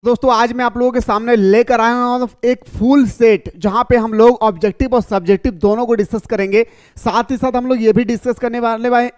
दोस्तों आज मैं आप लोगों के सामने लेकर आया हूं एक फुल सेट जहां पे हम लोग ऑब्जेक्टिव और सब्जेक्टिव दोनों को डिस्कस करेंगे। साथ ही साथ हम लोग ये भी डिस्कस करने वाले भाई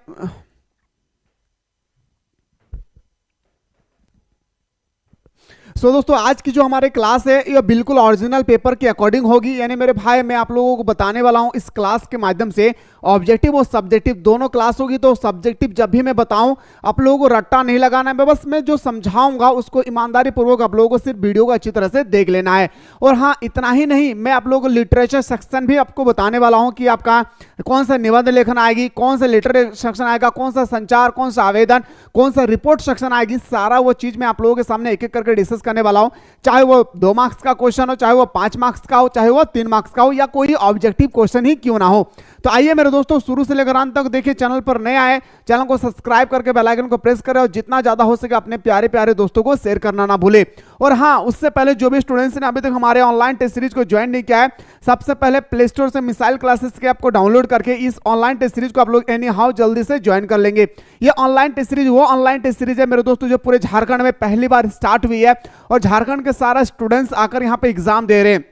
दोस्तों आज की जो हमारी क्लास है ये बिल्कुल ओरिजिनल पेपर के अकॉर्डिंग होगी। यानी मेरे भाई मैं आप लोगों को बताने वाला हूं इस क्लास के माध्यम से ऑब्जेक्टिव और सब्जेक्टिव दोनों क्लास होगी। तो सब्जेक्टिव जब भी मैं बताऊं आप लोगों को रट्टा नहीं लगाना है, बस मैं जो समझाऊंगा उसको ईमानदारी पूर्वक आप लोगों को सिर्फ वीडियो को अच्छी तरह से देख लेना है। और हाँ, इतना ही नहीं, मैं आप लोगों को लिटरेचर सेक्शन भी आपको बताने वाला हूं कि आपका कौन सा निबंध लेखन आएगी, कौन सा लिटरेचर सेक्शन आएगा, कौन सा संचार, कौन सा आवेदन, कौन सा रिपोर्ट सेक्शन आएगी। सारा वो चीज मैं आप लोगों के सामने एक एक करके डिस्कस करने वाला हूं। चाहे वो 2 मार्क्स का क्वेश्चन हो, चाहे वो 5 मार्क्स का हो, चाहे वो 3 मार्क्स का हो, या कोई ऑब्जेक्टिव क्वेश्चन ही क्यों ना हो। तो आइए मेरे दोस्तों शुरू से लेकर अंत तक देखिए। चैनल पर नए आए चैनल को सब्सक्राइब करके बेल आइकन को प्रेस करें और जितना ज्यादा हो सके अपने प्यारे प्यारे दोस्तों को शेयर करना ना भूले। और हाँ, उससे पहले जो भी स्टूडेंट्स ने अभी तक हमारे ऑनलाइन टेस्ट सीरीज को ज्वाइन नहीं किया है, सबसे पहले प्ले स्टोर से मिसाइल क्लासेस के ऐप को डाउनलोड करके इस ऑनलाइन टेस्ट सीरीज को आप लोग एनी हाउ जल्दी से ज्वाइन कर लेंगे। ये ऑनलाइन टेस्ट सीरीज वो ऑनलाइन टेस्ट सीरीज है मेरे दोस्तों जो पूरे झारखंड में पहली बार स्टार्ट हुई है और झारखंड के सारा स्टूडेंट्स आकर यहाँ पे एग्जाम दे रहे हैं,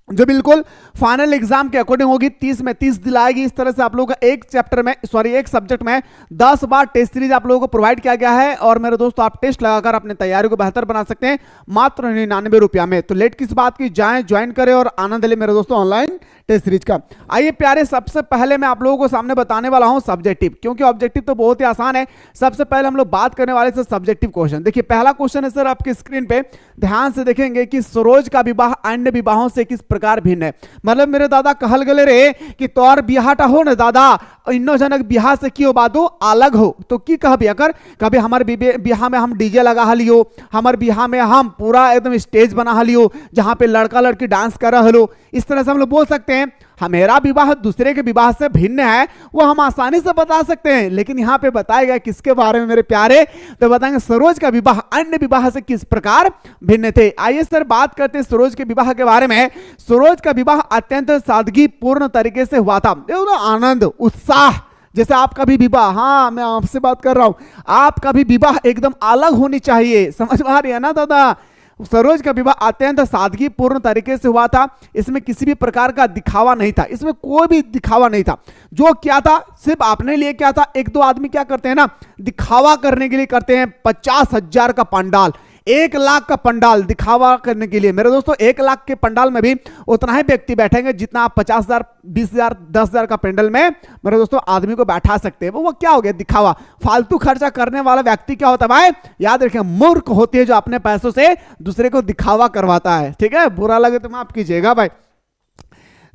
जो बिल्कुल फाइनल एग्जाम के अकॉर्डिंग होगी। 30 में 30 दिलाएगी। इस तरह से आप लोगों का एक सब्जेक्ट में 10 बार टेस्ट सीरीज आप लोगों को प्रोवाइड किया गया है। और मेरे दोस्तों आप टेस्ट लगाकर अपने तैयारी को बेहतर बना सकते हैं मात्र 99 रुपया में। तो लेट किस बात की, जाएं ज्वाइन करें और आनंद ले मेरे दोस्तों ऑनलाइन टेस्ट सीरीज का। आइए प्यारे, सबसे पहले मैं आप लोगों को सामने बताने वाला हूं सब्जेक्टिव, क्योंकि ऑब्जेक्टिव तो बहुत ही आसान है। सबसे पहले हम लोग बात करने वाले सर सब्जेक्टिव क्वेश्चन। देखिए पहला क्वेश्चन है सर आपके स्क्रीन पे, ध्यान से देखेंगे कि सरोज का विवाह अन्य विवाहों से किस प्रकार भिन्न है। मतलब मेरे दादा कहल गले रे कि तोर बिहाटा हो न दादा, इन्नो जनक बिहा से क्यों बादो अलग हो। तो की कह अगर कभी हमारे बिहा में हम डीजे लगा हलियो, हमारे बिहा में हम पूरा एकदम स्टेज बना हलियो जहां पे लड़का लड़की डांस कर हलो, इस तरह से हम लोग बोल सकते हैं। हमारा विवाह दूसरे के विवाह से भिन्न है, वो हम आसानी से बता सकते हैं। लेकिन यहां पे बताएगा किसके बारे में मेरे प्यारे, तो बताएंगे सरोज का विवाह अन्य विवाह से किस प्रकार भिन्न थे। आइए सर बात करते हैं सरोज के विवाह के बारे में। सरोज का विवाह अत्यंत सादगी पूर्ण तरीके से हुआ था। आनंद उत्साह, जैसे आपका भी विवाह, हाँ मैं आपसे बात कर रहा हूं, आपका भी विवाह एकदम अलग होनी चाहिए। समझ में आ रही है ना दादा। सरोज का विवाह अत्यंत सादगी पूर्ण तरीके से हुआ था। इसमें किसी भी प्रकार का दिखावा नहीं था, इसमें कोई भी दिखावा नहीं था। जो क्या था सिर्फ आपने लिए क्या था, 1-2 आदमी क्या करते हैं ना, दिखावा करने के लिए करते हैं 50,000 का पंडाल, 1 लाख का पंडाल दिखावा करने के लिए। मेरे दोस्तों 1 लाख के पंडाल में भी उतना ही व्यक्ति बैठेंगे जितना आप 50,000, 20,000, 10,000 का पंडाल में मेरे दोस्तों आदमी को बैठा सकते हैं। वो क्या हो गया, दिखावा। फालतू खर्चा करने वाला व्यक्ति क्या होता है भाई, याद रखें, मूर्ख होती है जो अपने पैसों से दूसरे को दिखावा करवाता है। ठीक है, बुरा लगे तो माफ कीजिएगा भाई।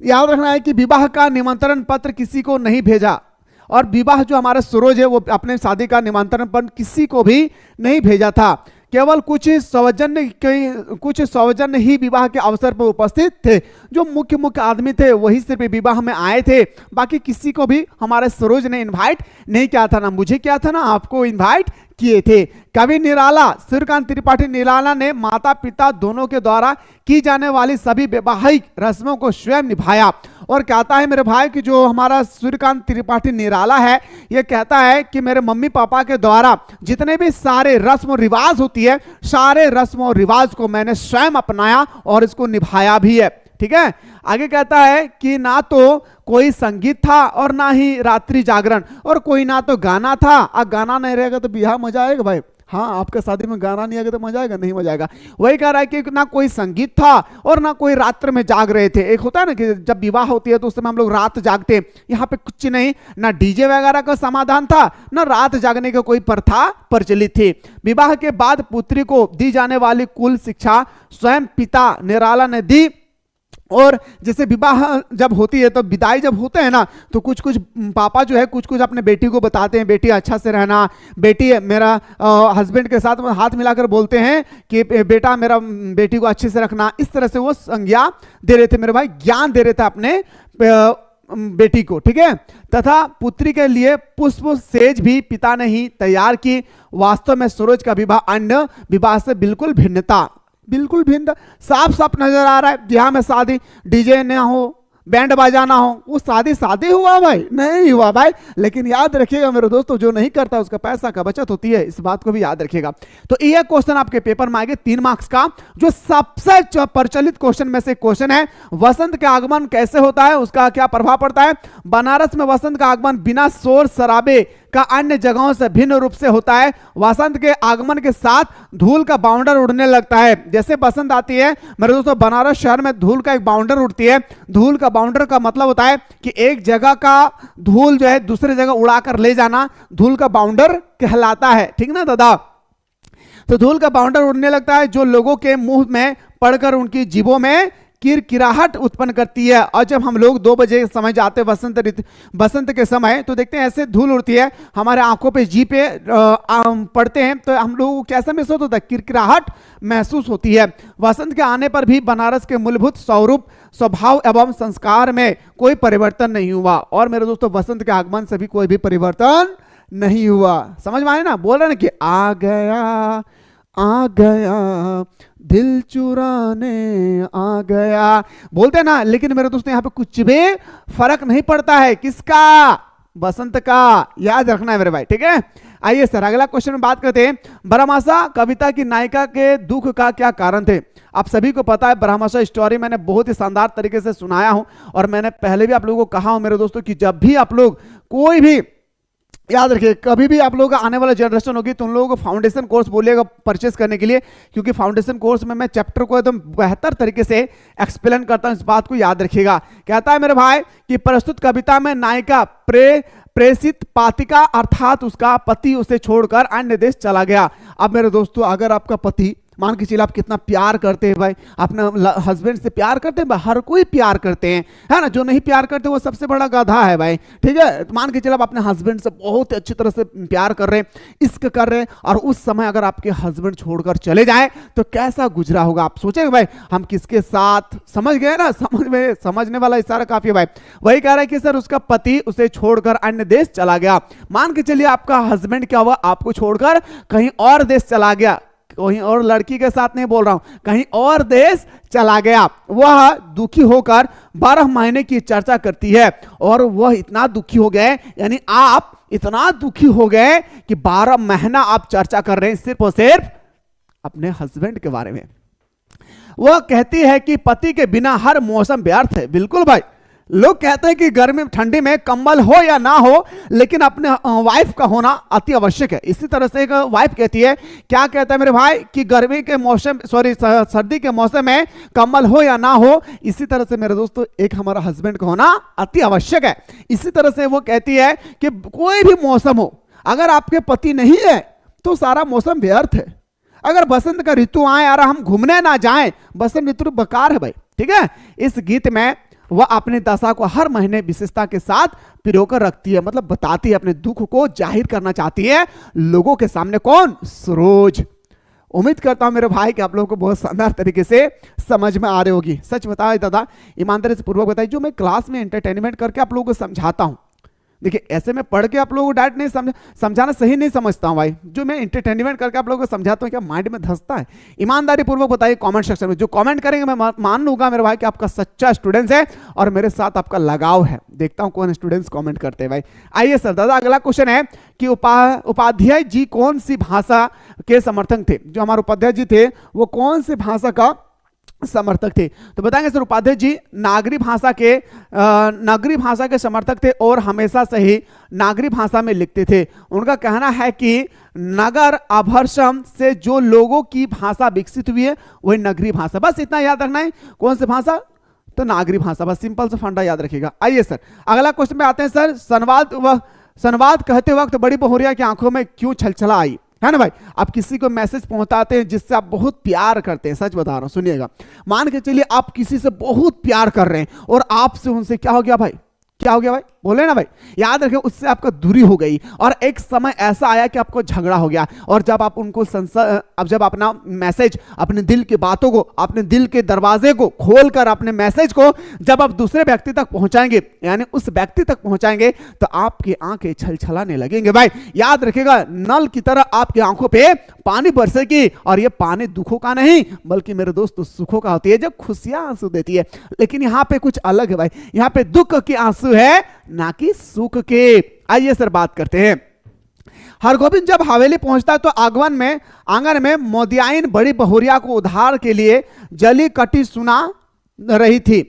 याद रखना है कि विवाह का निमंत्रण पत्र किसी को नहीं भेजा, और विवाह जो हमारा सरोज है वो अपने शादी का निमंत्रण पत्र किसी को भी नहीं भेजा था। केवल कुछ सौजन्य ही विवाह के अवसर पर उपस्थित थे। जो मुख्य आदमी थे वही सिर्फ विवाह में आए थे, बाकी किसी को भी हमारे सरोज ने इनवाइट नहीं किया था। ना मुझे क्या था ना आपको इनवाइट किए थे। कवि निराला सूर्यकांत त्रिपाठी निराला ने माता पिता दोनों के द्वारा की जाने वाली सभी वैवाहिक रस्मों को स्वयं निभाया। और कहता है मेरे भाई कि जो हमारा सूर्यकांत त्रिपाठी निराला है, यह कहता है कि मेरे मम्मी पापा के द्वारा जितने भी सारे रस्म और रिवाज होती है, सारे रस्म और रिवाज को मैंने स्वयं अपनाया और इसको निभाया भी है। ठीक है, आगे कहता है कि ना तो कोई संगीत था और ना ही रात्रि जागरण, और कोई ना तो गाना था। अब गाना नहीं रहेगा तो बिहार मजा आएगा भाई। हाँ, आपके शादी में गाना नहीं आएगा तो मजा आएगा, नहीं मजा आएगा। वही कह रहा है कि ना कोई संगीत था और ना कोई रात्र में जाग रहे थे। एक होता है ना कि जब विवाह होती है तो उस समय हम लोग रात जागते हैं, यहाँ पे कुछ नहीं, ना डीजे वगैरह का समाधान था, ना रात जागने का कोई प्रथा प्रचलित थी। विवाह के बाद पुत्री को दी जाने वाली कुल शिक्षा स्वयं पिता निराला ने दी। और जैसे विवाह जब होती है तो विदाई जब होते हैं ना, तो कुछ कुछ पापा जो है कुछ अपने बेटी को बताते हैं, बेटी अच्छा से रहना, बेटी मेरा हस्बैंड के साथ हाथ मिलाकर बोलते हैं कि बेटा मेरा बेटी को अच्छे से रखना। इस तरह से वो संज्ञा दे रहे थे मेरे भाई, ज्ञान दे रहे थे अपने बेटी को। ठीक है, तथा पुत्री के लिए पुष्प सेज भी पिता ने ही तैयार की। वास्तव में सरोज का विवाह अन्य विवाह से बिल्कुल भिन्न था, बिल्कुल भिन्न, साफ साफ नजर आ रहा है। यहाँ में शादी डीजे न हो, बैंड बजाना हो, वो शादी शादी हुआ भाई? नहीं हुआ भाई। लेकिन याद रखिएगा मेरे दोस्तों, जो नहीं करता उसका पैसा का बचत होती है, इस बात को भी याद रखिएगा। तो ये क्वेश्चन आपके पेपर में आएगा 3 मार्क्स का, जो सबसे प्रचलित क्वेश्चन में से क्वेश्चन है। वसंत का आगमन कैसे होता है, उसका क्या प्रभाव पड़ता है? बनारस में वसंत का आगमन बिना शोर शराबे का अन्य जगहों से भिन्न रूप से होता है। वसंत के आगमन के साथ धूल का बाउंडर उड़ने लगता है। जैसे बसंत आती है मेरे दोस्तों, बनारस शहर में धूल का एक बाउंडर उड़ती है। धूल का बाउंडर का मतलब होता है कि एक जगह का धूल जो है दूसरे जगह उड़ाकर ले जाना, धूल का बाउंडर कहलाता है। ठीक ना दादा? तो धूल का बाउंडर उड़ने लगता है, जो लोगों के मुंह में पड़कर उनकी जीभों में किरकिराहट उत्पन्न करती है। और जब हम लोग 2 बजे समय जाते हैं बसंत के समय, तो देखते हैं ऐसे धूल उड़ती है, हमारे आंखों पे जी पे पड़ते हैं, तो हम लोग कैसा महसूस होता है? किरकिराहट महसूस होती है। वसंत के आने पर भी बनारस के मूलभूत स्वरूप, स्वभाव एवं संस्कार में कोई परिवर्तन नहीं हुआ। और मेरे दोस्तों, वसंत के आगमन से भी कोई भी परिवर्तन नहीं हुआ। समझ में आए ना? बोल रहे ना कि आ गया दिल चुराने आ गया, बोलते ना। लेकिन मेरे दोस्तों, यहाँ पे कुछ भी फर्क नहीं पड़ता है। किसका? बसंत का। याद रखना है मेरे भाई, ठीक है? आइए सर, अगला क्वेश्चन में बात करते हैं। ब्रह्माशा कविता की नायिका के दुख का क्या कारण थे? आप सभी को पता है, ब्रह्माशा स्टोरी मैंने बहुत ही शानदार तरीके से सुनाया हूं, और मैंने पहले भी आप लोगों को कहा हूं मेरे दोस्तों कि जब भी आप लोग कोई भी, याद रखिए, कभी भी आप लोगों का आने वाला जनरेशन होगी तो उन लोगों को फाउंडेशन कोर्स बोलिएगा परचेस करने के लिए, क्योंकि फाउंडेशन कोर्स में मैं चैप्टर को एकदम बेहतर तरीके से एक्सप्लेन करता हूं। इस बात को याद रखिएगा। कहता है मेरे भाई कि प्रस्तुत कविता में नायिका प्रेषित पातिका अर्थात उसका पति उसे छोड़कर अन्य देश चला गया। अब मेरे दोस्तों, अगर आपका पति, मान के चलिए आप कितना प्यार करते हैं भाई, अपने हस्बैंड से प्यार करते हैं, हर कोई प्यार करते हैं, है ना? जो नहीं प्यार करते वो सबसे बड़ा गधा है भाई, ठीक है? मान के चलिए आप अपने हस्बैंड से बहुत अच्छी तरह से प्यार कर रहे हैं, इश्क कर रहे हैं, और उस समय अगर आपके हस्बैंड छोड़कर चले जाए तो कैसा गुजरा होगा? आप सोचेंगे भाई हम किसके साथ, समझ गए ना? समझने वाला इशारा काफी है भाई। वही कह रहा है कि सर उसका पति उसे छोड़कर अन्य देश चला गया। मान के चलिए आपका हस्बैंड क्या हुआ, आपको छोड़कर कहीं और देश चला गया, कहीं और लड़की के साथ नहीं बोल रहा हूं, कहीं और देश चला गया। वह दुखी होकर 12 महीने की चर्चा करती है, और वह इतना दुखी हो गए, यानी आप इतना दुखी हो गए कि 12 महीना आप चर्चा कर रहे हैं सिर्फ और सिर्फ अपने हस्बैंड के बारे में। वह कहती है कि पति के बिना हर मौसम व्यर्थ है। बिल्कुल भाई, लोग कहते हैं कि गर्मी ठंडी में कंबल हो या ना हो, लेकिन अपने वाइफ का होना अति आवश्यक है। इसी तरह से एक वाइफ कहती है, क्या कहता है मेरे भाई, कि गर्मी के मौसम, सर्दी के मौसम में कंबल हो या ना हो, इसी तरह से मेरे दोस्तों एक हमारा हस्बैंड का होना अति आवश्यक है। इसी तरह से वो कहती है कि कोई भी मौसम हो, अगर आपके पति नहीं है तो सारा मौसम व्यर्थ है। अगर बसंत का ऋतु आए और हम घूमने ना जाएं, बसंत ऋतु बेकार है भाई, ठीक है? इस गीत में वह अपनी दशा को हर महीने विशेषता के साथ पिरोकर रखती है, मतलब बताती है, अपने दुख को जाहिर करना चाहती है लोगों के सामने। कौन? सरोज। उम्मीद करता हूं मेरे भाई कि आप लोगों को बहुत शानदार तरीके से समझ में आ रही होगी। सच बताओ दादा, ईमानदारी से पूर्वक बताइए, जो मैं क्लास में एंटरटेनमेंट करके आप लोगों को समझाता हूं, देखिए ऐसे में पढ़ के आप लोगों को डायरेक्ट नहीं समझाना सही नहीं समझता हूं भाई। जो मैं एंटरटेनमेंट करके आप लोगों को समझाता हूं, क्या माइंड में धंसता है? ईमानदारी पूर्वक बताइए कमेंट सेक्शन में। जो कमेंट करेंगे मैं मान लूंगा मेरे भाई कि आपका सच्चा स्टूडेंट्स है और मेरे साथ आपका लगाव है। देखता हूं कौन स्टूडेंट्स कमेंट करते हैं भाई। आइए सर दादा, अगला क्वेश्चन है कि उपाध्याय जी कौन सी भाषा के समर्थक थे? जो हमारे उपाध्याय जी थे वो कौन सी भाषा का समर्थक थे? तो बताएंगे सर, उपाध्याय जी नागरी भाषा के समर्थक थे और हमेशा से ही नागरी भाषा में लिखते थे। उनका कहना है कि नगर आभर्षण से जो लोगों की भाषा विकसित हुई है वही नगरी भाषा। बस इतना याद रखना है। कौन सी भाषा? तो नागरी भाषा। बस सिंपल सा फंडा याद रखिएगा। आइए सर, अगला क्वेश्चन में आते हैं सर। संवाद कहते वक्त बड़ी बहुरिया की आंखों में क्यों छलछला आई? है ना भाई, आप किसी को मैसेज पहुंचाते हैं जिससे आप बहुत प्यार करते हैं, सच बता रहा हूं, सुनिएगा। मान के चलिए आप किसी से बहुत प्यार कर रहे हैं और आपसे उनसे क्या हो गया भाई? क्या हो गया भाई? बोले ना भाई, याद रखें उससे आपका दूरी हो गई और एक समय ऐसा आया कि आपको झगड़ा हो गया। और जब आप उनको अब जब अपना मैसेज, अपने दिल की बातों को, अपने दिल के दरवाजे को खोलकर अपने मैसेज को जब आप दूसरे व्यक्ति तक पहुंचाएंगे, यानी उस व्यक्ति तक पहुंचाएंगे, तो आपकी आंखें छलछलाने लगेंगे भाई। याद रखिएगा, नल की तरह आपकी आंखों पे पानी बरसेगी और ये पानी दुखों का नहीं बल्कि मेरे दोस्त सुखों का होती है, जब खुशियां आंसू देती है। लेकिन यहां पे कुछ अलग है भाई, यहां पे दुख के आंसू है ना कि सुख के। आइए सर बात करते हैं। हरगोविंद जब हवेली पहुंचता है तो आंगन में मोदियाइन बड़ी बहुरिया को उधार के लिए जली कटी सुना रही थी।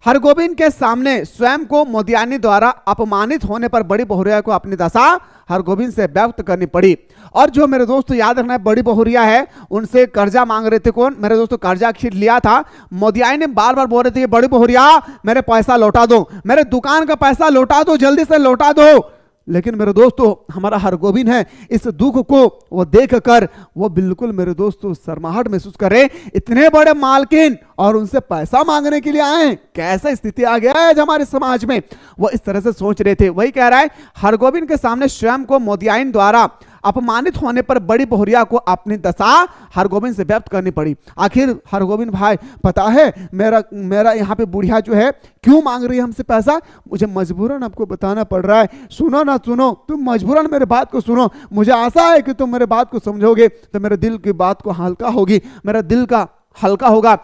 हरगोविंद के सामने स्वयं को मोदियानी द्वारा अपमानित होने पर बड़ी बहुरिया को अपनी दशा हरगोविंद से व्यक्त करनी पड़ी। और जो मेरे दोस्त याद रखना है, बड़ी बहुरिया है, उनसे कर्जा मांग रहे थे। कौन? मेरे दोस्तों कर्जा खींच लिया था। मोदियाई ने बार बार बोल रहे थे कि बड़ी बहुरिया मेरे पैसा लौटा दो, मेरे दुकान का पैसा लौटा दो, जल्दी से लौटा दो। लेकिन मेरे दोस्तों हमारा हरगोविंद है, इस दुख को वो देखकर वो बिल्कुल मेरे दोस्तों शर्माहट महसूस करे। इतने बड़े मालकिन और उनसे पैसा मांगने के लिए आए, कैसा स्थिति आ गया है आज हमारे समाज में। वो इस तरह से सोच रहे थे। वही कह रहा है, हरगोविंद के सामने स्वयं को मोदियाइन द्वारा अपमानित होने पर बड़ी बहुरिया को अपनी दशा हरगोविंद से व्यक्त करनी पड़ी। आखिर हरगोविंद भाई, पता है मेरा यहाँ पे बुढ़िया जो है क्यों मांग रही है हमसे पैसा, मुझे मजबूरन आपको बताना पड़ रहा है। सुनो ना सुनो, तुम मजबूरन मेरे बात को सुनो। मुझे आशा है कि तुम मेरे बात को समझोगे तो मेरे दिल की बात को हल्का होगी, मेरा दिल का हल्का होगा।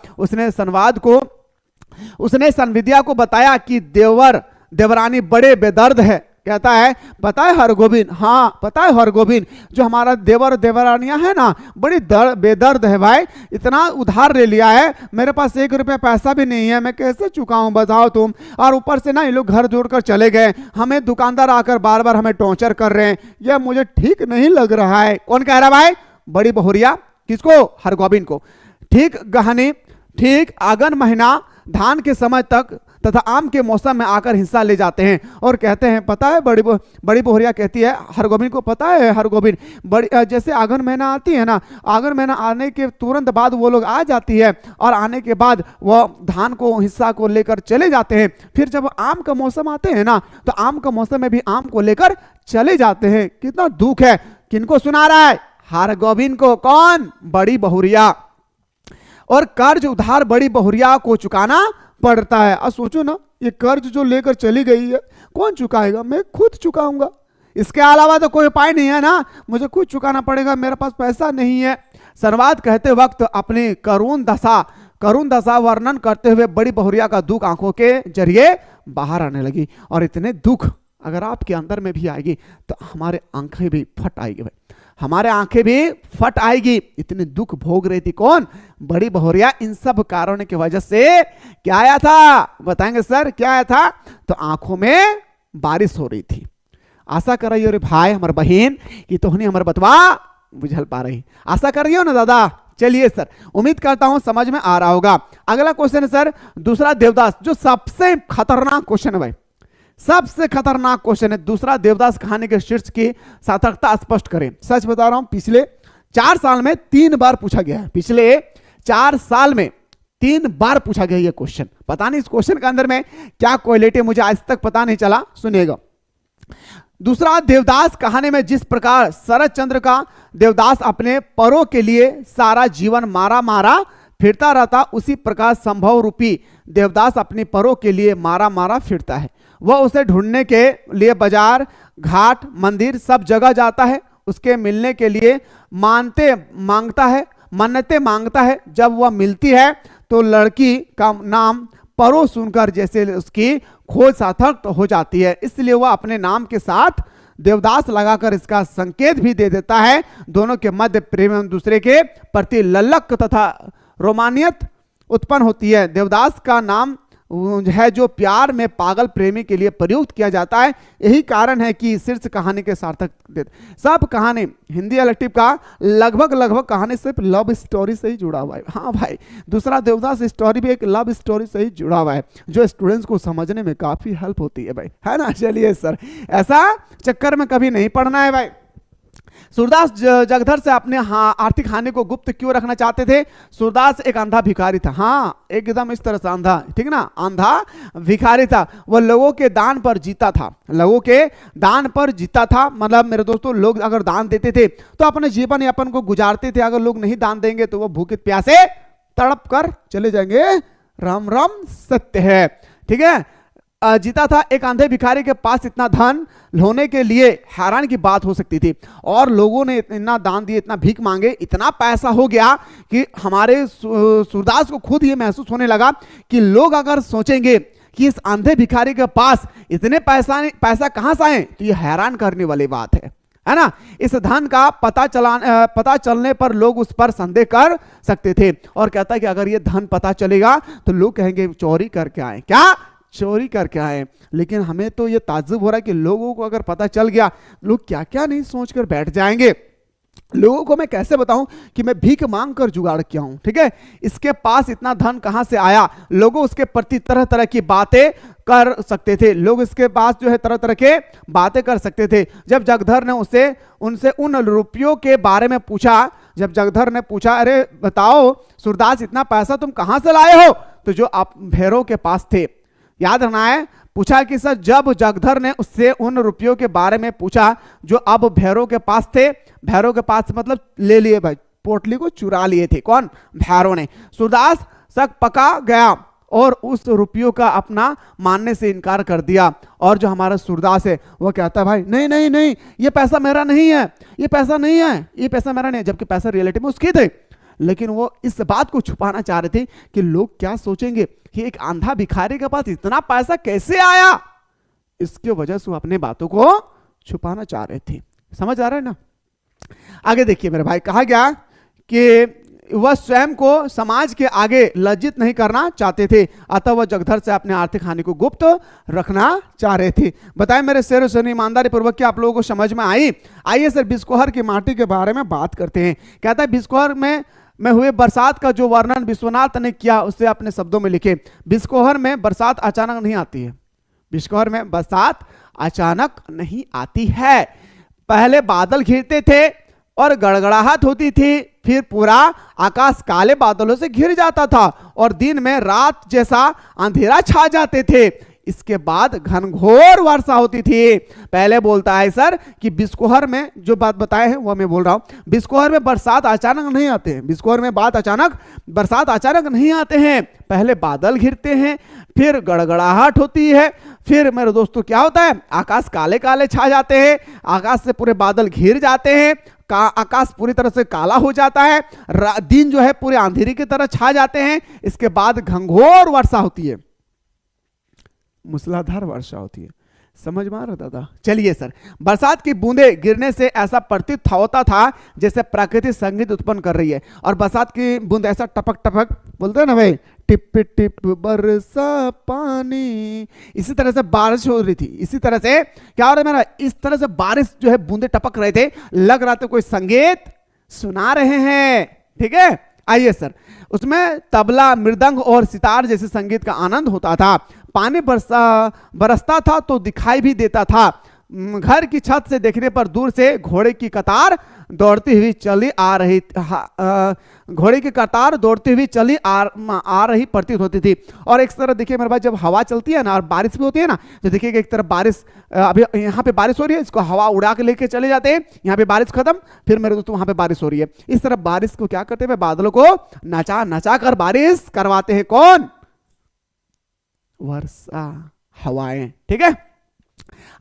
उसने संविद्या को बताया कि देवरानी बड़े बेदर्द है। कहता है, पता है हरगोविंद, हाँ पता है हरगोविंद, जो हमारा देवर देवरानियां है ना, बड़ी बेदर्द है भाई। इतना उधार ले लिया है, मेरे पास 1 रुपया पैसा भी नहीं है, मैं कैसे चुकाऊं बताओ तुम। और ऊपर से ना ये लोग घर जोड़कर चले गए, हमें दुकानदार आकर बार बार हमें टॉर्चर कर रहे हैं, यह मुझे ठीक नहीं लग रहा है। कौन कह रहा भाई? बड़ी बहुरिया। किसको? हरगोविंद को। ठीक आगन महीना धान के समय तक तथा आम के मौसम में आकर हिस्सा ले जाते हैं और कहते हैं, पता है बड़ी बहुरिया कहती है हरगोविंद को, पता है हरगोविंद, जैसे आगन महीना आती है ना, आगन महीना आने के तुरंत बाद वो लोग आ जाती है और आने के बाद वो धान को हिस्सा को लेकर चले जाते हैं। फिर जब आम का मौसम आते हैं ना, तो आम का मौसम में भी आम को लेकर चले जाते हैं। कितना दुख है। किनको सुना रहा है? हरगोविंद को। कौन? बड़ी बहुरिया। और कर्ज उधार बड़ी बहुरिया को चुकाना पड़ता है। अब सोचो ना, ये कर्ज जो लेकर चली गई है कौन चुकाएगा? मैं खुद चुकाऊंगा, इसके अलावा तो कोई उपाय नहीं है ना, मुझे खुद चुकाना पड़ेगा, मेरे पास पैसा नहीं है। संवाद कहते वक्त अपनी करुण दशा वर्णन करते हुए बड़ी बहुरिया का दुख आंखों के जरिए बाहर आने लगी। और इतने दुख अगर आपके अंदर में भी आएगी तो हमारे आंखें भी फट आएगी भाई, हमारे आंखें भी फट आएगी। इतने दुख भोग रही थी। कौन? बड़ी बहुरिया। इन सब कारणों की वजह से क्या आया था? बताएंगे सर क्या आया था? तो आंखों में बारिश हो रही थी। आशा कर रही हो रे भाई हमारे बहन कि तोहनी हमारे बतवा बुझल पा रही, आशा कर रही हो ना दादा। चलिए सर, उम्मीद करता हूं समझ में आ रहा होगा। अगला क्वेश्चन है सर, दूसरा देवदास, जो सबसे खतरनाक क्वेश्चन है भाई, सबसे खतरनाक क्वेश्चन है। दूसरा देवदास कहानी के शीर्ष की सार्थकता स्पष्ट करें। सच बता रहा हूं, पिछले 4 साल में 3 बार पूछा गया है। पिछले 4 साल में 3 बार पूछा गया ये क्वेश्चन। पता नहीं इस क्वेश्चन के अंदर में क्या क्वालिटी, मुझे आज तक पता नहीं चला। सुनिएगा। दूसरा देवदास कहानी में जिस प्रकार शरद चंद्र का देवदास अपने परों के लिए सारा जीवन मारा फिरता रहता, उसी प्रकार संभव रूपी देवदास अपनी परों के लिए मारा फिरता है। वह उसे ढूंढने के लिए बाजार, घाट, मंदिर सब जगह जाता है, उसके मिलने के लिए मन्नतें मांगता है। जब वह मिलती है तो लड़की का नाम परो सुनकर जैसे उसकी खोज सार्थक हो जाती है, इसलिए वह अपने नाम के साथ देवदास लगाकर इसका संकेत भी दे देता है। दोनों के मध्य प्रेम एवं दूसरे के प्रति ललक तथा रोमानियत उत्पन्न होती है। देवदास का नाम है जो प्यार में पागल प्रेमी के लिए प्रयुक्त किया जाता है। यही कारण है कि शीर्ष कहानी के सार्थक देते। सब कहानी हिंदी इलेक्टिव का लगभग कहानी सिर्फ लव स्टोरी से ही जुड़ा हुआ है। हाँ भाई, दूसरा देवदास स्टोरी भी एक लव स्टोरी से ही जुड़ा हुआ है, जो स्टूडेंट्स को समझने में काफी हेल्प होती है भाई, है ना। चलिए सर, ऐसा चक्कर में कभी नहीं पड़ना है भाई। सूरदास जगधर से अपने आर्थिक हानि को गुप्त क्यों रखना चाहते थे? सूरदास एक अंधा भिखारी था, हाँ एकदम इस तरह से अंधा, ठीक ना, अंधा भिखारी था। वह लोगों के दान पर जीता था, लोगों के दान पर जीता था। मतलब मेरे दोस्तों, लोग अगर दान देते थे तो अपने जीवन यापन को गुजारते थे, अगर लोग नहीं दान देंगे तो वो भूखे प्यासे तड़प कर चले जाएंगे। राम राम सत्य है, ठीक है। जीता था। एक अंधे भिखारी के पास इतना धन होने के लिए हैरान की बात हो सकती थी, और लोगों ने इतना दान दिए, इतना भीख मांगे, इतना पैसा हो गया कि हमारे सूरदास को खुद ये महसूस होने लगा कि लोग अगर सोचेंगे कि इस अंधे भिखारी के पास इतने पैसा कहां से आए, तो ये हैरान करने वाली बात है ना। इस धन का पता चलने पर लोग उस पर संदेह कर सकते थे, और कहता है कि अगर ये धन पता चलेगा तो लोग कहेंगे चोरी करके आए, क्या चोरी करके आए। लेकिन हमें तो ये ताज्जुब हो रहा है कि लोगों को अगर पता चल गया, लोग क्या क्या नहीं सोचकर बैठ जाएंगे। लोगों को मैं कैसे बताऊं कि मैं भीख मांग कर जुगाड़ किया हूं, ठीक है। इसके पास इतना धन कहां से आया? लोग उसके प्रति तरह तरह की बातें कर सकते थे, लोग इसके पास जो है तरह तरह के बातें कर सकते थे। जब जगधर ने उनसे उन रुपयों के बारे में पूछा, जब जगधर ने पूछा, अरे बताओ सूरदास इतना पैसा तुम कहां से लाए हो, तो जो आप भैरव के पास थे, याद रखना है, पूछा कि सर जब जगधर ने उससे उन रुपयों के बारे में पूछा जो अब भैरव के पास थे, भैरव के पास मतलब ले लिए भाई, पोटली को चुरा लिए थे, कौन? भैरव ने। सूरदास शक पका गया और उस रुपयों का अपना मानने से इनकार कर दिया। और जो हमारा सूरदास है वो कहता है भाई नहीं नहीं नहीं, ये पैसा मेरा नहीं है, ये पैसा नहीं है, ये पैसा मेरा नहीं है, जबकि पैसा रियलिटी में उसके थे। लेकिन वो इस बात को छुपाना चाह रहे थे कि लोग क्या सोचेंगे कि एक अंधा भिखारी के पास इतना पैसा कैसे आया, इसके वजह से वो अपने बातों को छुपाना चाह रहे थे। समझ आ रहा है ना। आगे देखिए मेरे भाई, कहा गया कि वह स्वयं को समाज के आगे लज्जित नहीं करना चाहते थे, अतः वह जगधर से अपने आर्थिक हानि को गुप्त रखना चाह रहे थे। बताएं मेरे शेर सुन ईमानदारी पूर्वक क्या आप लोगों को समझ में आई? आइए सर बिस्कोहर की माटी के बारे में बात करते हैं। कहता है बिस्कोहर में हुए बरसात का जो वर्णन विश्वनाथ ने किया उसे अपने शब्दों में लिखे। बिस्कोहर में बरसात अचानक नहीं आती है, बिस्कोहर में बरसात अचानक नहीं आती है। पहले बादल घिरते थे और गड़गड़ाहट होती थी, फिर पूरा आकाश काले बादलों से घिर जाता था और दिन में रात जैसा अंधेरा छा जाते थे। इसके बाद घनघोर वर्षा होती थी। पहले बोलता है सर कि बिस्कोहर में जो बात बताए हैं वो मैं बोल रहा हूं, बिस्कोहर में बरसात अचानक नहीं आते हैं, बिस्कोहर में बरसात अचानक नहीं आते हैं। पहले बादल घिरते हैं, फिर गड़गड़ाहट होती है, फिर मेरे दोस्तों क्या होता है, आकाश काले काले छा जाते हैं, आकाश से पूरे बादल घिर जाते हैं, आकाश पूरी तरह से काला हो जाता है, दिन जो है पूरे अंधेरी की तरह छा जाते हैं। इसके बाद घनघोर वर्षा होती है, मूसलाधार वर्षा होती है। समझ में आ रहा दादा? चलिए सर, बरसात की बूंदें गिरने से ऐसा प्रतीत होता था जैसे प्रकृति संगीत उत्पन्न कर रही है, और बरसात की बूंद ऐसा टपक टपक बोलते हैं ना भाई, टिप टिप बरसा पानी, इसी तरह से बारिश हो रही थी। इसी तरह से क्या हो रहा है मेरा, इस तरह से बारिश जो है बूंदे टपक रहे थे, लग रहा था कोई संगीत सुना रहे हैं। ठीक है, आइए सर, उसमें तबला, मृदंग और सितार जैसे संगीत का आनंद होता था। पानी बरसता था तो दिखाई भी देता था। घर की छत से देखने पर दूर से घोड़े की कतार दौड़ती हुई चली आ रही, घोड़े की कतार दौड़ती हुई चली आ रही प्रतीत होती थी। और एक तरह देखिए मेरे भाई, जब हवा चलती है ना और बारिश भी होती है ना, तो देखिएगा एक तरफ बारिश, अभी यहाँ पे बारिश हो रही है, इसको हवा उड़ा के लेके चले जाते हैं, यहाँ पे बारिश खत्म, फिर मेरे दोस्तों वहां पे बारिश हो रही है। इस तरह बारिश को क्या करते हैं, बादलों को नचा नचा कर बारिश करवाते हैं। कौन? वर्षा, हवाएं। ठीक है,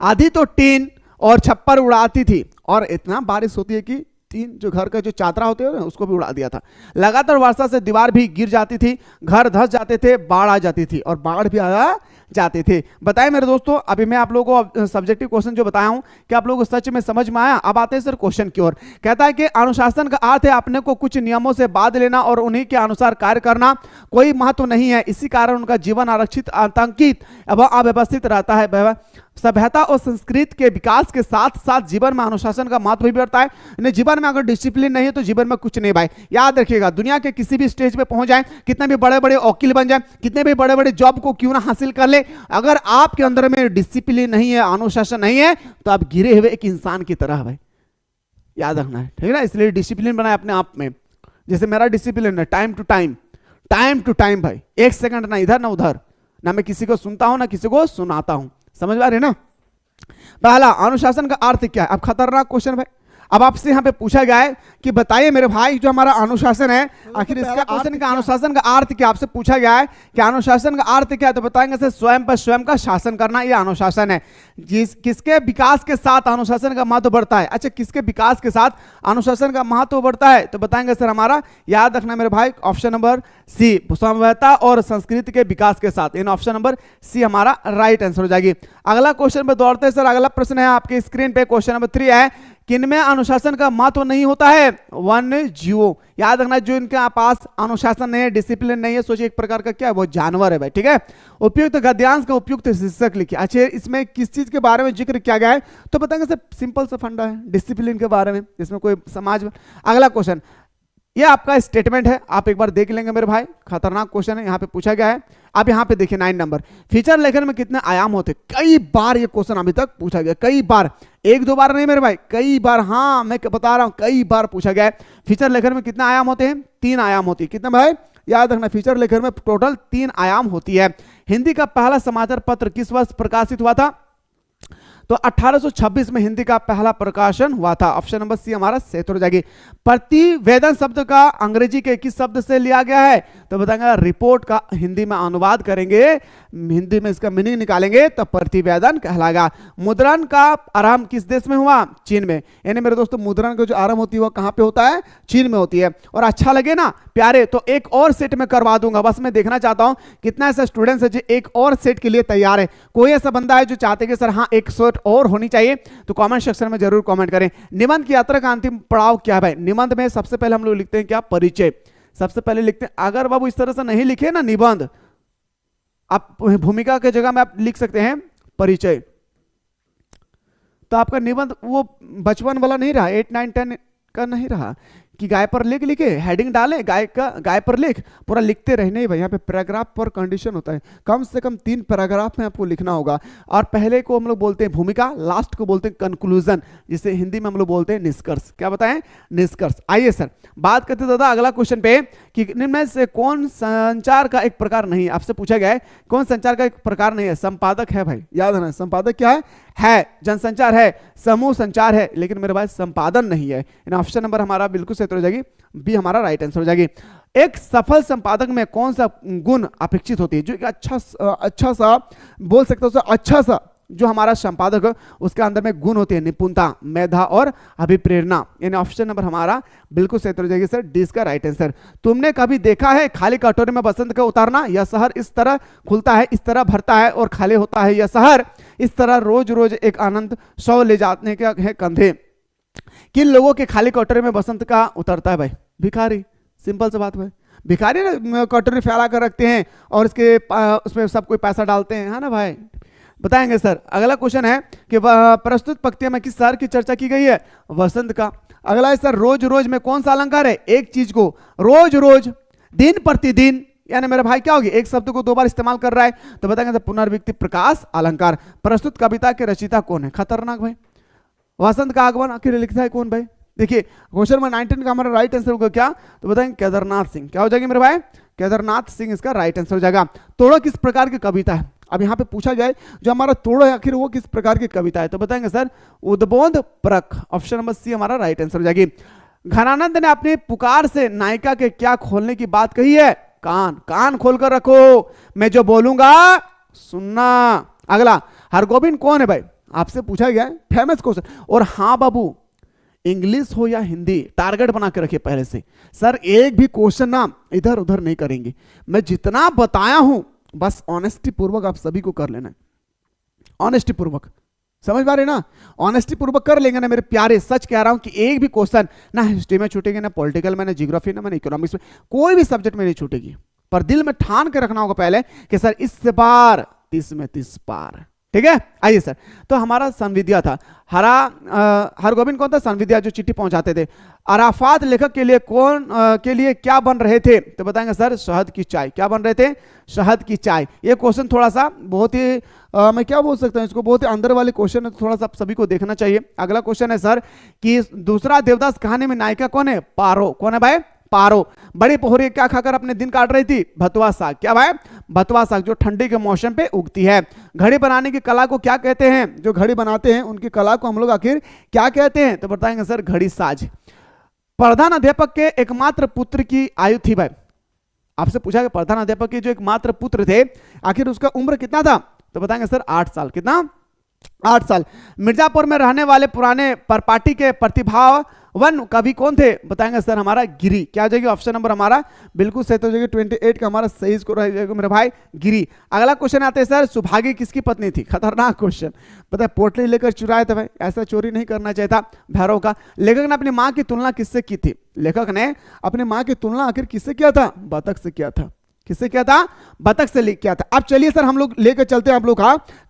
आधी तो टीन और छप्पर उड़ाती थी, और इतना बारिश होती है कि टीन जो घर का जो चादरा होते हैं ना उसको भी उड़ा दिया था। लगातार वर्षा से दीवार भी गिर जाती थी, घर धंस जाते थे, बाढ़ आ जाती थी, और बाढ़ भी आ जाते थे। बताएं मेरे दोस्तों, अभी मैं आप लोगों को सब्जेक्टिव क्वेश्चन जो बताया हूं, कि आप लोगों को सच में समझ में आया? अब आते हैं सर क्वेश्चन की ओर। कहता है कि अनुशासन का अर्थ है अपने को कुछ नियमों से बांध लेना और उन्हीं के अनुसार कार्य करना। कोई महत्व नहीं है, इसी कारण उनका जीवन आरक्षित, आतंकित एवं अव्यवस्थित रहता है। सभ्यता और संस्कृति के विकास के साथ साथ जीवन में अनुशासन का महत्व भी बढ़ता है। नहीं, जीवन में अगर डिसिप्लिन नहीं है तो जीवन में कुछ नहीं भाई। याद रखिएगा, दुनिया के किसी भी स्टेज पे पहुंच जाए, कितने भी बड़े बड़े वकील बन जाए, कितने भी बड़े बड़े जॉब को क्यों ना हासिल कर ले, अगर आपके अंदर में डिसिप्लिन नहीं है, अनुशासन नहीं है, तो आप गिरे हुए एक इंसान की तरह भाई। याद रखना है, ठीक है ना। इसलिए डिसिप्लिन बनाए अपने आप में, जैसे मेरा डिसिप्लिन है time to time, time to time भाई, एक सेकंड ना इधर ना उधर, ना मैं किसी को सुनता हूं ना किसी को सुनाता हूं, समझ में आ रही है ना। पहला, अनुशासन का अर्थ क्या है। अब खतरनाक क्वेश्चन भाई, अब आपसे यहाँ पे पूछा गया है कि बताइए मेरे भाई जो हमारा अनुशासन है, आखिर इसका क्वेश्चन का अनुशासन का अर्थ क्या, आपसे पूछा गया है कि अनुशासन का अर्थ क्या है, तो बताएंगे सर स्वयं पर स्वयं का शासन करना, यह अनुशासन है। किसके विकास के साथ अनुशासन का महत्व बढ़ता है। अच्छा, किसके विकास के साथ अनुशासन का महत्व बढ़ता है, तो बताएंगे सर हमारा, याद रखना मेरे भाई, ऑप्शन नंबर सी, सभ्यता और संस्कृति के विकास के साथ, इन ऑप्शन नंबर सी हमारा राइट आंसर हो जाएगी। अगला क्वेश्चन पे दौड़ते हैं सर, अगला प्रश्न है आपके स्क्रीन पे, क्वेश्चन नंबर 3 है, किनमें अनुशासन का महत्व नहीं होता है। वन्य जीवों, याद रखना जो इनके पास अनुशासन नहीं है, डिसिप्लिन नहीं है, सोचिए एक प्रकार का क्या है, वो जानवर है भाई, ठीक है। उपयुक्त गद्यांश का उपयुक्त शीर्षक लिखिए। अच्छा, इसमें किस चीज के बारे में जिक्र किया गया है, तो बताएंगे सर सिंपल सा फंडा है, डिसिप्लिन के बारे में, इसमें कोई समाज में। अगला क्वेश्चन, ये आपका स्टेटमेंट है, आप एक बार देख लेंगे मेरे भाई, खतरनाक क्वेश्चन है, यहाँ पे पूछा गया है। अब यहाँ पे देखिए 9 नंबर, फीचर लेखन में कितने आयाम होते। कई बार ये क्वेश्चन अभी तक पूछा गया, कई बार, एक दो बार नहीं मेरे भाई, कई बार, हाँ मैं बता रहा हूं कई बार पूछा गया है। फीचर लेखन में कितने आयाम होते हैं, 3 आयाम होती है। कितने भाई, याद रखना, फीचर लेखन में टोटल 3 आयाम होती है। हिंदी का पहला समाचार पत्र किस वर्ष प्रकाशित हुआ था, तो 1826 में हिंदी का पहला प्रकाशन हुआ था, ऑप्शन नंबर सी हमारा सही हो जाएगी। प्रतिवेदन शब्द का अंग्रेजी के किस शब्द से लिया गया है, तो बताएंगे रिपोर्ट का हिंदी में अनुवाद करेंगे, हिंदी में इसका मीनिंग निकालेंगे तो प्रतिवेदन कहलाएगा। मुद्रण का आरंभ किस देश में हुआ, चीन में। यानी मेरे दोस्तों मुद्रण का जो आरंभ होती है वो कहां पे होता है, चीन में होती है। और अच्छा लगे ना प्यारे, तो एक और सेट में करवा दूंगा, बस मैं देखना चाहता हूं कितना ऐसा स्टूडेंट्स है जो एक और सेट के लिए तैयार है। कोई ऐसा बंदा है जो चाहते कि सर हाँ एक सेट और होनी चाहिए, तो कमेंट सेक्शन में जरूर कमेंट करें। निबंध की यात्रा का अंतिम पड़ाव क्या है भाई, निबंध में सबसे पहले हम लोग लिखते हैं क्या, परिचय, सबसे पहले लिखते हैं। अगर बाबू इस तरह से नहीं लिखे ना निबंध, आप भूमिका के जगह में आप लिख सकते हैं परिचय, तो आपका निबंध वो बचपन वाला नहीं रहा, 8, 9, 10 का नहीं रहा कि गाय पर लिख लिखे हेडिंग डाले, गाय पर लिख पूरा लिखते रहने ही भाई। यहाँ पे पैराग्राफ पर कंडीशन होता है, कम से कम 3 पैराग्राफ में आपको लिखना होगा। और पहले को हम लोग बोलते हैं भूमिका, लास्ट को बोलते हैं कंक्लूजन, जिसे हिंदी में हम लोग बोलते हैं निष्कर्ष। क्या बताएं, निष्कर्ष। आइए सर बात करते दादा अगला क्वेश्चन पे कि इनमें से कौन संचार का एक प्रकार नहीं है। आपसे पूछा गया है कौन संचार का एक प्रकार नहीं है, संपादक है भाई, याद है ना, संपादक क्या है, जनसंचार है, समूह संचार है, लेकिन मेरे भाई संपादन नहीं है। ऑप्शन नंबर हमारा बिल्कुल सही हो जाएगी, बी हमारा राइट आंसर हो जाएगी। एक सफल संपादक में कौन सा गुण अपेक्षित होती है, जो एक अच्छा सा बोल सकते हो, अच्छा सा जो हमारा संपादक उसके अंदर में गुण होते हैं, निपुणता, मेधा और अभिप्रेरणा। यानी ऑप्शन नंबर हमारा बिल्कुल सही हो जाएगी सर, डी इसका राइट आंसर। तुमने कभी देखा है खाली कटोरे में बसंत का उतारना, यह शहर इस तरह खुलता है, इस तरह भरता है और खाली होता है, यह शहर इस तरह रोज रोज एक आनंद सौ ले जाने के है कंधे। किन लोगों के खाली कटोरे में बसंत का उतरता है भाई, भिखारी, सिंपल सा बात भाई, भिखारी ना कटोरे फैला कर रखते हैं और इसके उसमें सब कोई पैसा डालते हैं, है ना भाई, बताएंगे सर। अगला क्वेश्चन है कि प्रस्तुत पंक्तियों में किस शहर की चर्चा की गई है, वसंत का। अगला है सर रोज रोज में कौन सा अलंकार है, एक चीज को रोज रोज, दिन प्रतिदिन, यानी मेरे भाई क्या होगी, एक शब्द को 2 बार इस्तेमाल कर रहा है, तो बताएंगे सर पुनर्विक्ति प्रकाश अलंकार। प्रस्तुत कविता के रचयिता कौन है, खतरनाक भाई, वसंत का आगमन आखिर लिखता है कौन भाई। देखिए क्वेश्चन नंबर 19 का हमारा राइट आंसर होगा क्या, तो बताएंगे केदारनाथ सिंह। क्या हो जाएगी मेरे भाई, केदारनाथ सिंह इसका राइट आंसर हो जाएगा। तोड़ो किस प्रकार की कविता है, अब यहाँ पे पूछा जाए जो हमारा तोड़ो है आखिर वो किस प्रकार की कविता है, तो बताएंगे सर उद्बोध परख, ऑप्शन नंबर सी हमारा राइट आंसर हो जाएगी। घनानंद ने अपनी पुकार से नायिका के क्या खोलने की बात कही है, कान, कान खोलकर रखो, मैं जो बोलूंगा सुनना। अगला हरगोविंद कौन है भाई, आपसे पूछा गया है, फेमस क्वेश्चन। और हाँ बाबू इंग्लिश हो या हिंदी टारगेट बना के रखिए पहले से, सर एक भी क्वेश्चन ना इधर उधर नहीं करेंगे, मैं जितना बताया हूं बस ऑनेस्टी पूर्वक आप सभी को कर लेना है, ऑनेस्टी पूर्वक, समझ पा रहे ना, ऑनेस्टी पूर्वक कर लेंगे ना मेरे प्यारे, सच कह रहा हूं कि एक भी क्वेश्चन ना हिस्ट्री में छूटेगी, ना पॉलिटिकल में, ना जियोग्राफी, ना इकोनॉमिक्स में, कोई भी सब्जेक्ट में नहीं छूटेगी। पर दिल में ठान के रखना होगा पहले कि सर इस बार 30 में 30 पार, ठीक है। आइए सर, तो हमारा संविदिया था, हरगोविंद कौन था? संविदिया, जो चिट्ठी पहुंचाते थे। अराफात लेखक के लिए के लिए क्या बन रहे थे? तो बताएंगे सर शहद की चाय। क्या बन रहे थे? शहद की चाय। ये क्वेश्चन थोड़ा सा बहुत ही मैं क्या बोल सकता हूँ इसको, बहुत ही अंदर वाले क्वेश्चन है, तो थोड़ा सा सभी को देखना चाहिए। अगला क्वेश्चन है सर कि दूसरा देवदास कहानी में नायिका कौन है? पारो। कौन है भाई? पारो। बड़ी पोहरी क्या खाकर अपने दिन काट रही थी? भतवा साग। क्या भाई? भतवा साग, जो ठंडी के मौसम पे उगती है। घड़ी बनाने की कला को क्या कहते हैं? जो घड़ी बनाते हैं उनकी कला को हम लोग आखिर क्या कहते हैं? तो बताएंगे सर घड़ी साज। प्रधान अध्यापक के एकमात्र पुत्र की आयु थी भाई, आपसे पूछा कि प्रधान अध्यापक के जो एकमात्र पुत्र थे आखिर उसका उम्र कितना था? तो बताएंगे सर 8 साल। कितना? 8 साल। मिर्जापुर में रहने वाले पुराने परपाटी के प्रतिभावन कवि कौन थे? बताएंगे सर हमारा गिरी। क्या हो जाएगी? ऑप्शन नंबर हमारा बिल्कुल सही हो जाएगी, 28 का हमारा सही स्कोर रह जाएगा मेरे भाई, गिरी। अगला क्वेश्चन आते हैं सर, सुभागी किसकी पत्नी थी? खतरनाक क्वेश्चन। पता है पोटली लेकर चुराए थे भाई, ऐसा चोरी नहीं करना चाहिए था भैरव का। लेखक ने अपनी माँ की तुलना किससे की थी? लेखक ने अपनी माँ की तुलना आखिर किससे किया था? बतख से किया था। किससे किया था? बतख से किया था। अब चलिए सर हम लोग लेकर चलते हैं आप लोग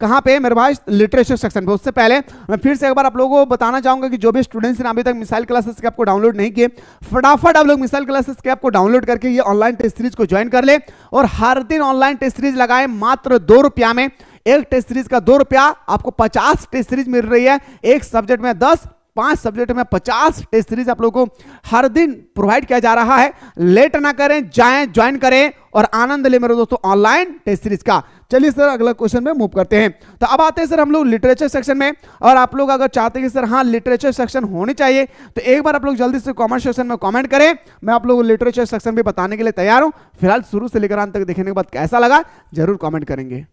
कहाँ पे मेरे भाई? लिटरेचर सेक्शन पे। उससे पहले मैं फिर से एक बार आप लोगों को बताना चाहूंगा कि जो भी स्टूडेंट्स ने अभी तक मिसाइल क्लासेस के ऐप को डाउनलोड नहीं किए, फटाफट आप लोग मिसाइल क्लासेस के ऐप को डाउनलोड करके ये ऑनलाइन टेस्ट सीरीज को ज्वाइन कर ले और हर दिन ऑनलाइन टेस्ट सीरीज लगाए मात्र 2 रुपया में। एक टेस्ट सीरीज का 2 रुपया, आपको 50 टेस्ट सीरीज मिल रही है। एक सब्जेक्ट में 10, 5 सब्जेक्ट में 50 टेस्ट सीरीज आप लोगों को हर दिन प्रोवाइड किया जा रहा है। लेट ना करें, जाएं, ज्वाइन करें और आनंद ले मेरे दोस्तों ऑनलाइन टेस्ट सीरीज का। चलिए सर अगला क्वेश्चन में मूव करते हैं। तो अब आते हैं सर हम लोग लिटरेचर सेक्शन में, और आप लोग अगर चाहते हैं कि सर हाँ लिटरेचर सेक्शन होनी चाहिए तो एक बार आप लोग जल्दी से कमेंट सेक्शन में कमेंट करें। मैं आप लोगों को लिटरेचर सेक्शन भी बताने के लिए तैयार हूं। फिलहाल शुरू से लेकर अंत तक देखने के बाद कैसा लगा जरूर कमेंट करेंगे।